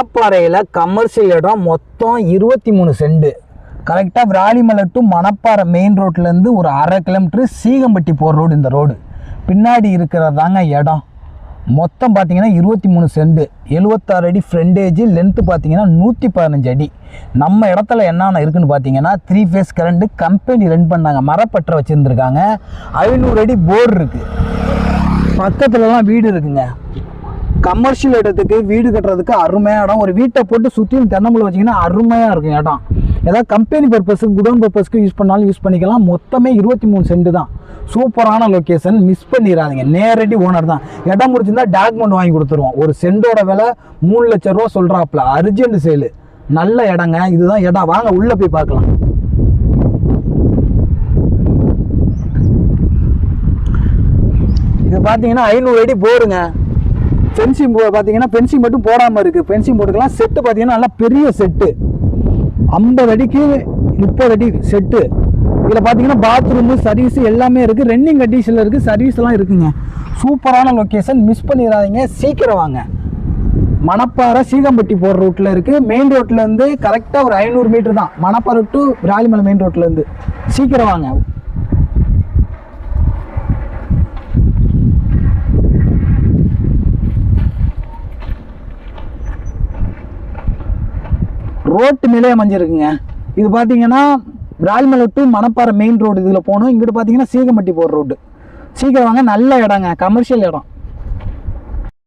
மணப்பாறையில் commercial இடம் மொத்தம் 23 send. கரெக்டாக விராலிமலை டு மணப்பாறை மெயின் ரோட்லேருந்து ஒரு 1/2 கிலோமீட்டர் சீகம்பட்டி போகிற ரோடு. இந்த ரோடு பின்னாடி இருக்கிறதாங்க இடம். மொத்தம் பார்த்தீங்கன்னா 23 சென்ட், 76 அடி ஃப்ரண்டேஜ், லென்த்து பார்த்தீங்கன்னா 115 அடி. நம்ம இடத்துல என்னென்ன இருக்குதுன்னு பார்த்தீங்கன்னா 3 ஃபேஸ் கரண்ட்டு கம்பெனி ரன் பண்ணாங்க, மரப்பற்ற வச்சுருந்துருக்காங்க. 500 அடி போர் இருக்குது. பக்கத்துலலாம் வீடு இருக்குங்க. கமர்ஷியல் இடத்துக்கு வீடு கட்டுறதுக்கு அருமையாக இடம். ஒரு வீட்டை போட்டு சுற்றியும் தென்னம்புல வச்சிங்கன்னா அருமையாக இருக்கும் இடம். ஏதாவது கம்பெனி பர்பஸுக்கு குடோன் பர்பஸ்க்கு யூஸ் பண்ணாலும் யூஸ் பண்ணிக்கலாம். மொத்தமே 23 சென்ட் தான். சூப்பரான லொக்கேஷன், மிஸ் பண்ணிடாதீங்க. நேரடி ஓனர் தான். இடம் முடிச்சிருந்தா டாக்குமெண்ட் வாங்கி கொடுத்துருவோம். ஒரு சென்டோட விலை 3 லட்ச ரூபா சொல்கிறாப்புல. அர்ஜென்ட் சேலு. நல்ல இடங்க. இதுதான் இடம். வாங்க உள்ளே போய் பார்க்கலாம். இது பார்த்தீங்கன்னா 500 அடி போருங்க. ஃபென்சிங் பார்த்தீங்கன்னா ஃபென்சிங் மட்டும் போடாமல் இருக்குது. ஃபென்சிங் போட்டுக்கலாம். செட்டு பார்த்தீங்கன்னா நல்லா பெரிய செட்டு, 50 அடிக்கு 30 அடி செட்டு. இதில் பார்த்தீங்கன்னா பாத்ரூமு சர்வீஸ் எல்லாமே இருக்குது. ரன்னிங் கண்டிஷனில் இருக்குது. சர்வீஸ்லாம் இருக்குங்க. சூப்பரான லொக்கேஷன், மிஸ் பண்ணிடாதீங்க. சீக்கிரம் வாங்க. மணப்பாறை சீகம்பட்டி போகிற ரூட்டில் இருக்குது. மெயின் ரோட்லேருந்து கரெக்டாக ஒரு 500 மீட்டர் தான். மணப்பாறை டு விராலிமலை மெயின் ரோட்லேருந்து. சீக்கிரம் வாங்க. ரோட்டு நிலையம் அமைஞ்சிருக்குங்க. இது பார்த்தீங்கன்னா Viralimalai to Manapparai main road. இதில் போகணும். இங்கிட்டு பார்த்தீங்கன்னா சீகம்பட்டி போகிற ரோடு. சீக்கிரம் வாங்க. நல்ல இடங்க, கமர்ஷியல் இடம்.